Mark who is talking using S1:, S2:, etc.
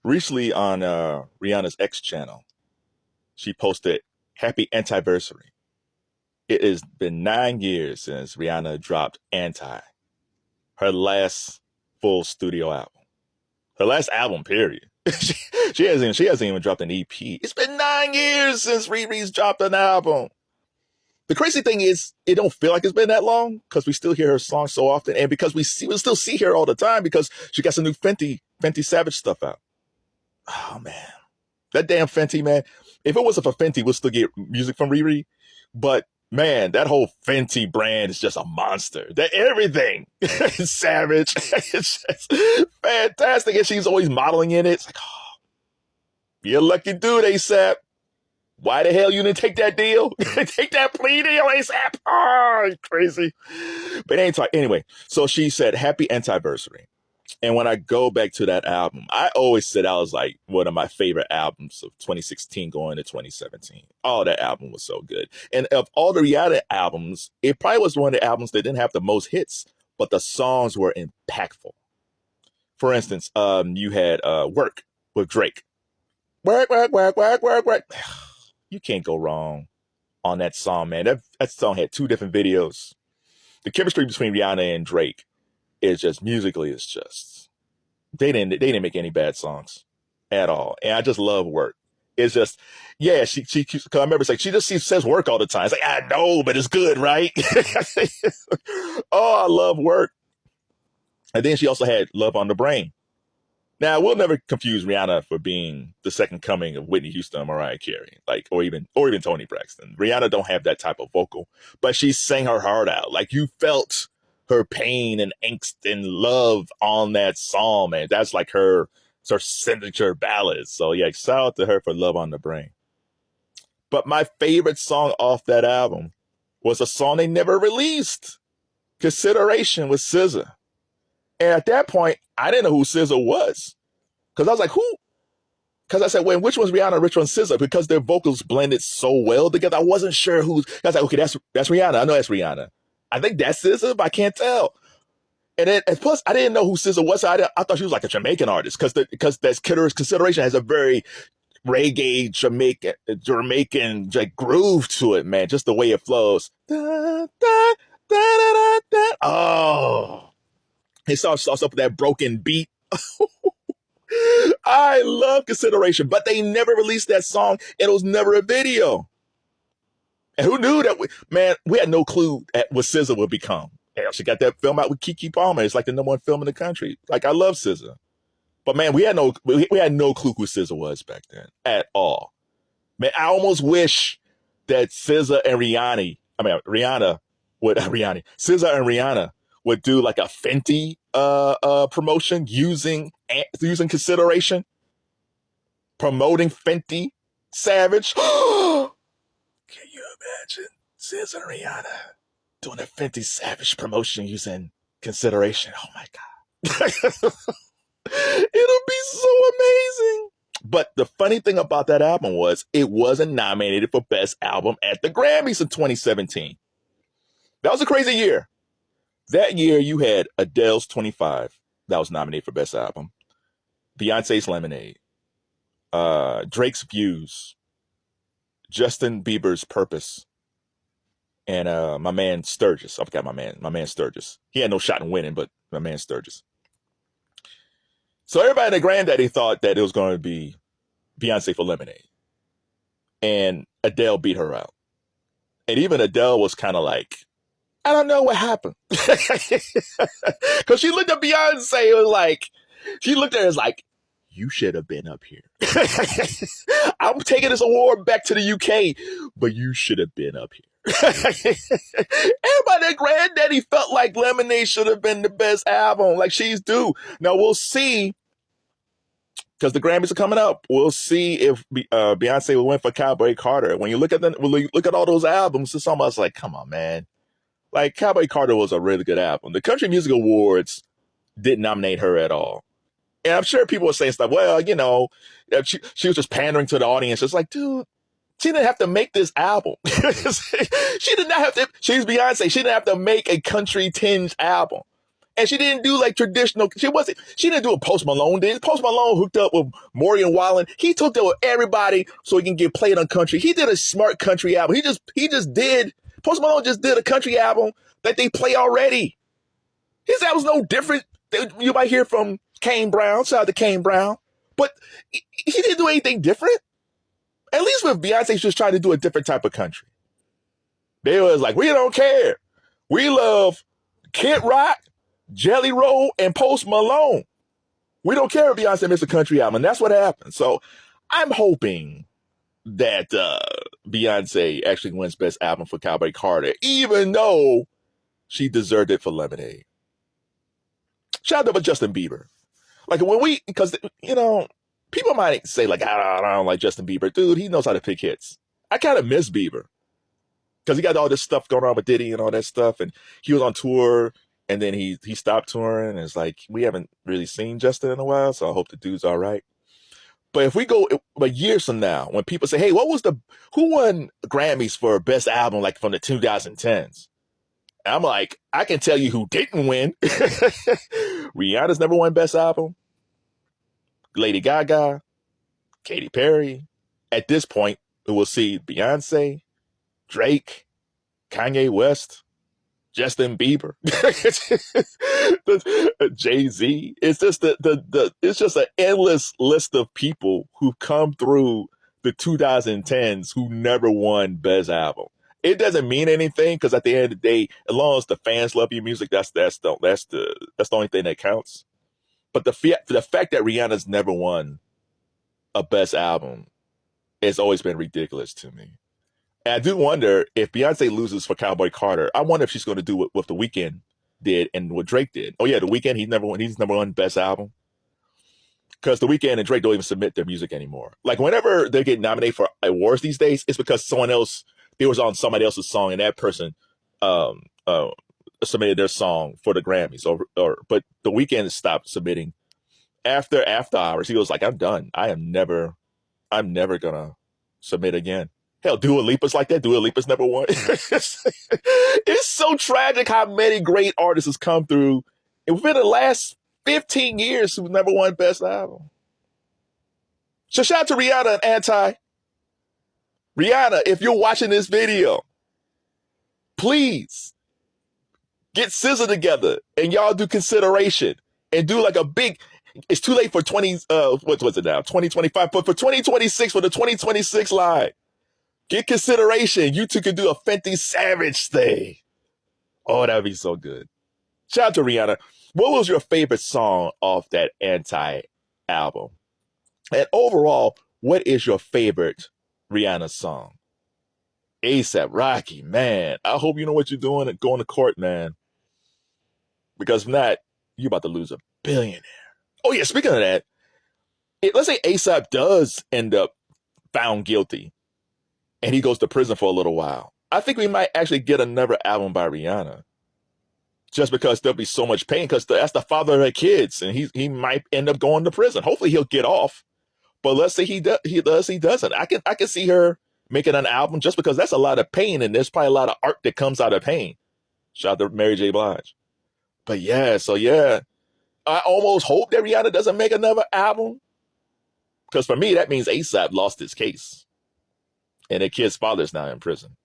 S1: Recently on Rihanna's X channel, she posted "Happy Anniversary." It has been 9 years since Rihanna dropped "Anti," her last full studio album, her last album. Period. she hasn't even dropped an EP. It's been 9 years since Riri's dropped an album. The crazy thing is, it don't feel like it's been that long because we still hear her songs so often, and because we still see her all the time because she got some new Fenty Savage stuff out. Oh man, that damn Fenty, man. If it wasn't for Fenty, we'll still get music from Riri. But man, that whole Fenty brand is just a monster. That everything is Savage. It's just fantastic. And she's always modeling in it. It's like, oh, you're a lucky dude, ASAP. Why the hell you didn't take that deal? Take that plea deal, ASAP. Oh, crazy. But anyway, so she said, "Happy Anniversary." And when I go back to that album, I always said that was like one of my favorite albums of 2016 going to 2017. Oh, that album was so good. And of all the Rihanna albums, it probably was one of the albums that didn't have the most hits, but the songs were impactful. For instance, you had Work with Drake. Work, work, work, work, work, work. You can't go wrong on that song, man. That song had two different videos. The chemistry between Rihanna and Drake is just musically, it's just they didn't make any bad songs at all. And I just love Work. It's just, yeah, cause I remember it's like she says work all the time. It's like, I know, but it's good, right? Oh, I love Work. And then she also had Love on the Brain. Now, we'll never confuse Rihanna for being the second coming of Whitney Houston or Mariah Carey, or even Toni Braxton. Rihanna don't have that type of vocal, but she sang her heart out. Like, you felt her pain and angst and love on that song, man. That's like her signature ballad. So yeah, shout out to her for Love on the Brain. But my favorite song off that album was a song they never released, "Consideration" with SZA. And at that point, I didn't know who SZA was. Because I was like, who? Because I said, wait, which one's Rihanna and which one's SZA? Because their vocals blended so well together. I wasn't sure who's. I was like, okay, that's Rihanna. I know that's Rihanna. I think that's SZA, but I can't tell. And then, and plus, I didn't know who SZA was. So I thought she was like a Jamaican artist because that's Consideration has a very reggae Jamaican like, groove to it, man. Just the way it flows. Da, da, da, da, da, da. Oh. It starts off with that broken beat. I love Consideration, but they never released that song, and it was never a video. And who knew that? We had no clue at what SZA would become. Hell, she got that film out with Keke Palmer. It's like the #1 film in the country. Like, I love SZA, but man, we had no clue who SZA was back then at all. Man, I almost wish that SZA and Rihanna would do like a Fenty promotion using Consideration, promoting Fenty Savage. Can you imagine SZA and Rihanna doing a Fenty Savage promotion using Consideration? Oh my God. It'll be so amazing. But the funny thing about that album was it wasn't nominated for Best Album at the Grammys in 2017. That was a crazy year. That year, you had Adele's 25 that was nominated for Best Album, Beyonce's Lemonade, Drake's Views, Justin Bieber's Purpose, and my man Sturgis. I forgot my man Sturgis. He had no shot in winning, but my man Sturgis. So everybody in the granddaddy thought that it was going to be Beyonce for Lemonade, and Adele beat her out. And even Adele was kind of like, I don't know what happened. Because she looked at Beyonce, it was like, she looked at her as like, you should have been up here. I'm taking this award back to the UK, but you should have been up here. Everybody at Granddaddy felt like Lemonade should have been the best album, like she's due. Now we'll see, because the Grammys are coming up. We'll see if Beyonce will win for Cowboy Carter. When you look at all those albums, it's almost like, come on, man. Like, Cowboy Carter was a really good album. The Country Music Awards didn't nominate her at all. And I'm sure people were saying stuff, well, she was just pandering to the audience. It's like, dude, she didn't have to make this album. She did not have to, she's Beyonce. She didn't have to make a country tinged album. And she didn't do like traditional. She didn't do what Post Malone did. Post Malone hooked up with Morgan Wallen. He hooked up with everybody so he can get played on country. He did a smart country album. Post Malone just did a country album that they play already. His album's no different. You might hear from Kane Brown. Shout out to Kane Brown. But he didn't do anything different. At least with Beyonce, she's just trying to do a different type of country. They was like, we don't care. We love Kid Rock, Jelly Roll, and Post Malone. We don't care if Beyonce makes a country album. And that's what happened. So I'm hoping that Beyonce actually wins Best Album for Cowboy Carter, even though she deserved it for Lemonade. Shout out to Justin Bieber. Like because, people might say like, I don't like Justin Bieber. Dude, he knows how to pick hits. I kind of miss Bieber because he got all this stuff going on with Diddy and all that stuff. And he was on tour and then he stopped touring. And it's like, we haven't really seen Justin in a while. So I hope the dude's all right. But if we go years from now, when people say, hey, who won Grammys for Best Album like from the 2010s? I'm like, I can tell you who didn't win. Rihanna's never won Best Album. Lady Gaga, Katy Perry. At this point, we'll see Beyonce, Drake, Kanye West, Justin Bieber, Jay-Z. It's just it's just an endless list of people who've come through the 2010s who never won Best Album. It doesn't mean anything because at the end of the day, as long as the fans love your music, that's the only thing that counts. But the fact that Rihanna's never won a Best Album has always been ridiculous to me. And I do wonder if Beyonce loses for Cowboy Carter, I wonder if she's going to do what The Weeknd did and what Drake did. Oh yeah, The Weeknd, he's never won Best Album. Because The Weeknd and Drake don't even submit their music anymore. Like whenever they get nominated for awards these days, it's because they was on somebody else's song and that person submitted their song for the Grammys. But The Weeknd stopped submitting after hours. He was like, I'm done. I'm never gonna submit again. Hell, Dua Lipa's like that. Dua Lipa's never won. It's so tragic how many great artists has come through within the last 15 years who've never won Best Album. So shout out to Rihanna and Anti. Rihanna, if you're watching this video, please get SZA together and y'all do Consideration and do like a big, it's too late for 2025, but for 2026, for the 2026 line, get Consideration. You two can do a Fenty Savage thing. Oh, that would be so good. Shout out to Rihanna. What was your favorite song off that Anti album? And overall, what is your favorite Rihanna song? ASAP Rocky, man. I hope you know what you're doing and going to court, man. Because if not, you're about to lose a billionaire. Oh yeah, speaking of that, let's say ASAP does end up found guilty and he goes to prison for a little while. I think we might actually get another album by Rihanna. Just because there'll be so much pain, because that's the father of her kids, and he might end up going to prison. Hopefully he'll get off. But let's say he doesn't. I can see her making an album just because that's a lot of pain, and there's probably a lot of art that comes out of pain. Shout out to Mary J. Blige. But yeah, I almost hope that Rihanna doesn't make another album. Because for me, that means ASAP lost his case. And the kid's father's now in prison.